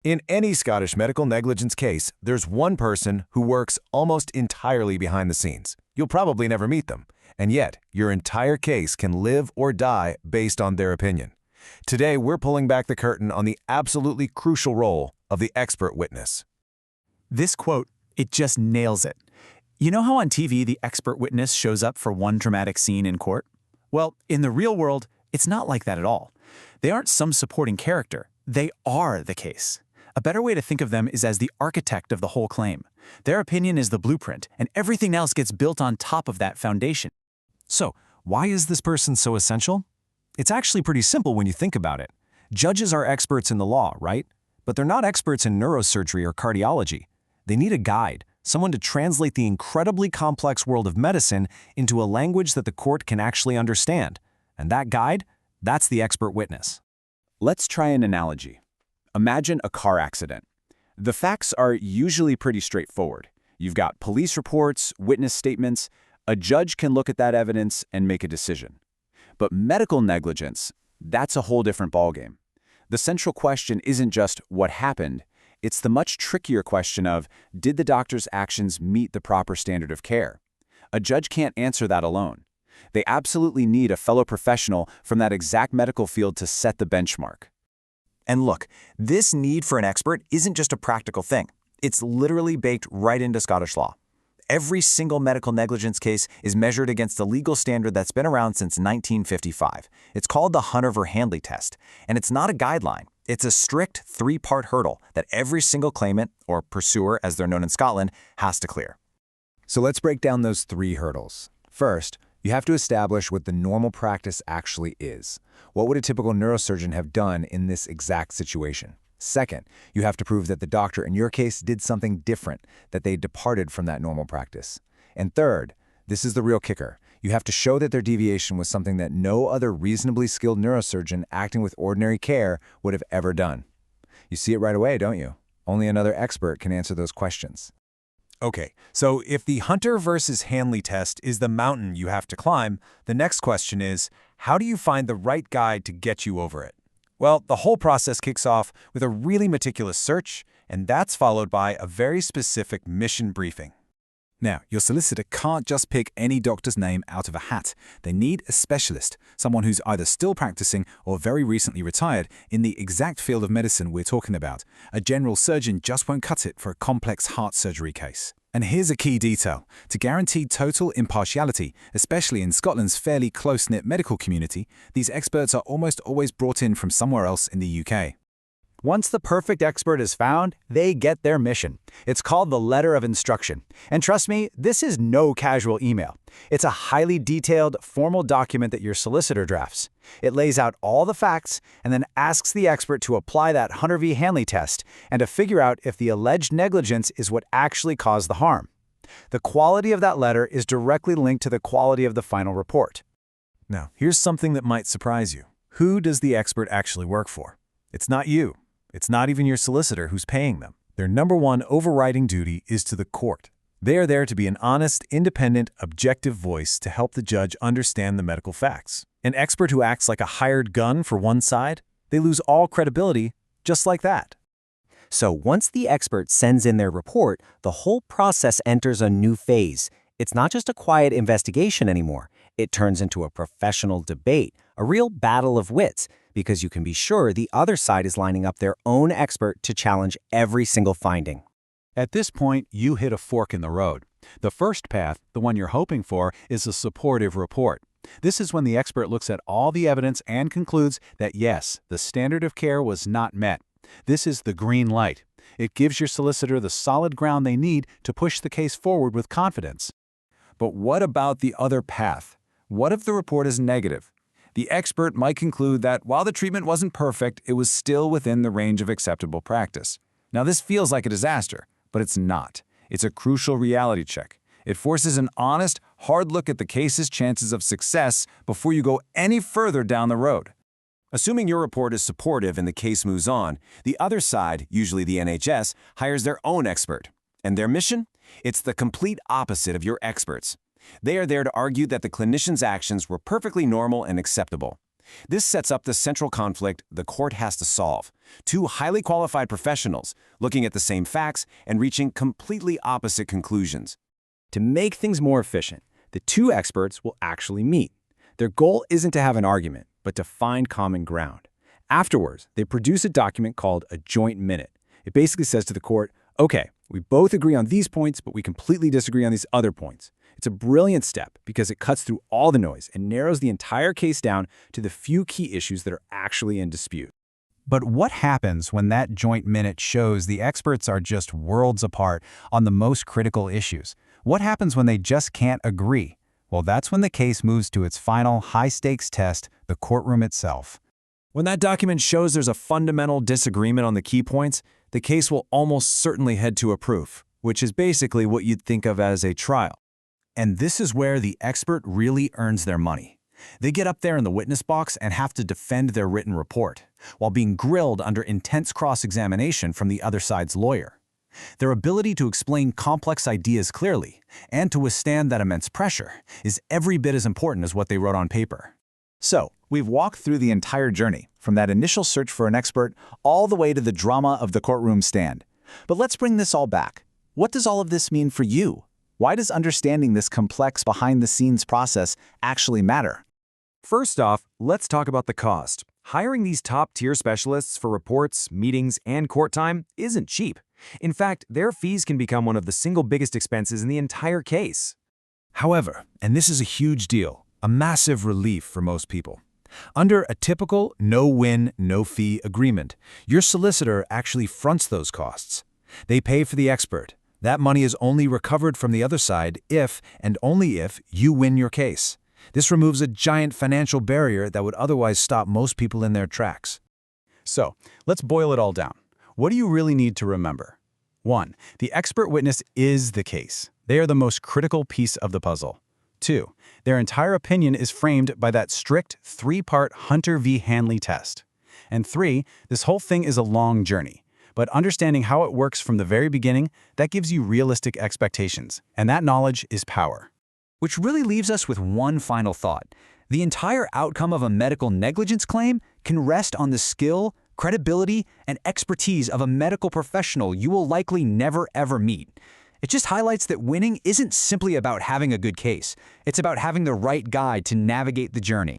In any Scottish medical negligence case, there's one person who works almost entirely behind the scenes. You'll probably never meet them, and yet your entire case can live or die based on their opinion. Today, we're pulling back the curtain on the absolutely crucial role of the expert witness. This quote, it just nails it. You know how on TV the expert witness shows up for one dramatic scene in court? Well, in the real world, it's not like that at all. They aren't some supporting character. They are the case. A better way to think of them is as the architect of the whole claim. Their opinion is the blueprint, and everything else gets built on top of that foundation. So, why is this person so essential? It's actually pretty simple when you think about it. Judges are experts in the law, right? But they're not experts in neurosurgery or cardiology. They need a guide, someone to translate the incredibly complex world of medicine into a language that the court can actually understand. And that guide, that's the expert witness. Let's try an analogy. Imagine a car accident. The facts are usually pretty straightforward. You've got police reports, witness statements. A judge can look at that evidence and make a decision. But medical negligence, that's a whole different ballgame. The central question isn't just what happened. It's the much trickier question of, did the doctor's actions meet the proper standard of care? A judge can't answer that alone. They absolutely need a fellow professional from that exact medical field to set the benchmark. And look, this need for an expert isn't just a practical thing. It's literally baked right into Scottish law. Every single medical negligence case is measured against a legal standard that's been around since 1955. It's called the Hunter v. Hanley test, and it's not a guideline. It's a strict three-part hurdle that every single claimant, or pursuer as they're known in Scotland, has to clear. So let's break down those three hurdles. First, you have to establish what the normal practice actually is. What would a typical neurosurgeon have done in this exact situation? Second, you have to prove that the doctor in your case did something different, that they departed from that normal practice. And third, this is the real kicker. You have to show that their deviation was something that no other reasonably skilled neurosurgeon acting with ordinary care would have ever done. You see it right away, don't you? Only another expert can answer those questions. Okay, so if the Hunter versus Hanley test is the mountain you have to climb, the next question is, how do you find the right guide to get you over it? Well, the whole process kicks off with a really meticulous search, and that's followed by a very specific mission briefing. Now, your solicitor can't just pick any doctor's name out of a hat. They need a specialist, someone who's either still practicing or very recently retired in the exact field of medicine we're talking about. A general surgeon just won't cut it for a complex heart surgery case. And here's a key detail. To guarantee total impartiality, especially in Scotland's fairly close-knit medical community, these experts are almost always brought in from somewhere else in the UK. Once the perfect expert is found, they get their mission. It's called the letter of instruction. And trust me, this is no casual email. It's a highly detailed, formal document that your solicitor drafts. It lays out all the facts and then asks the expert to apply that Hunter v. Hanley test and to figure out if the alleged negligence is what actually caused the harm. The quality of that letter is directly linked to the quality of the final report. Now, here's something that might surprise you. Who does the expert actually work for? It's not you. It's not even your solicitor who's paying them. Their number one overriding duty is to the court. They are there to be an honest, independent, objective voice to help the judge understand the medical facts. An expert who acts like a hired gun for one side, they lose all credibility just like that. So once the expert sends in their report, the whole process enters a new phase. It's not just a quiet investigation anymore. It turns into a professional debate, a real battle of wits, because you can be sure the other side is lining up their own expert to challenge every single finding. At this point, you hit a fork in the road. The first path, the one you're hoping for, is a supportive report. This is when the expert looks at all the evidence and concludes that yes, the standard of care was not met. This is the green light. It gives your solicitor the solid ground they need to push the case forward with confidence. But what about the other path? What if the report is negative? The expert might conclude that while the treatment wasn't perfect, it was still within the range of acceptable practice. Now, this feels like a disaster, but it's not. It's a crucial reality check. It forces an honest, hard look at the case's chances of success before you go any further down the road. Assuming your report is supportive and the case moves on, the other side, usually the NHS, hires their own expert. And their mission? It's the complete opposite of your experts. They are there to argue that the clinician's actions were perfectly normal and acceptable. This sets up the central conflict the court has to solve. Two highly qualified professionals looking at the same facts and reaching completely opposite conclusions. To make things more efficient, the two experts will actually meet. Their goal isn't to have an argument, but to find common ground. Afterwards, they produce a document called a joint minute. It basically says to the court, okay, we both agree on these points, but we completely disagree on these other points. It's a brilliant step because it cuts through all the noise and narrows the entire case down to the few key issues that are actually in dispute. But what happens when that joint minute shows the experts are just worlds apart on the most critical issues? What happens when they just can't agree? Well, that's when the case moves to its final high-stakes test, the courtroom itself. When that document shows there's a fundamental disagreement on the key points, the case will almost certainly head to a proof, which is basically what you'd think of as a trial. And this is where the expert really earns their money. They get up there in the witness box and have to defend their written report, while being grilled under intense cross-examination from the other side's lawyer. Their ability to explain complex ideas clearly and to withstand that immense pressure is every bit as important as what they wrote on paper. So, we've walked through the entire journey, from that initial search for an expert all the way to the drama of the courtroom stand. But let's bring this all back. What does all of this mean for you? Why does understanding this complex behind-the-scenes process actually matter? First off, let's talk about the cost. Hiring these top-tier specialists for reports, meetings, and court time isn't cheap. In fact, their fees can become one of the single biggest expenses in the entire case. However, and this is a huge deal, a massive relief for most people. Under a typical no-win, no-fee agreement, your solicitor actually fronts those costs. They pay for the expert. That money is only recovered from the other side if, and only if, you win your case. This removes a giant financial barrier that would otherwise stop most people in their tracks. So, let's boil it all down. What do you really need to remember? 1. The expert witness is the case. They are the most critical piece of the puzzle. 2. Their entire opinion is framed by that strict 3-part Hunter v. Hanley test. And 3. This whole thing is a long journey. But understanding how it works from the very beginning, that gives you realistic expectations. And that knowledge is power. Which really leaves us with one final thought. The entire outcome of a medical negligence claim can rest on the skill, credibility, and expertise of a medical professional you will likely never ever meet. It just highlights that winning isn't simply about having a good case. It's about having the right guide to navigate the journey.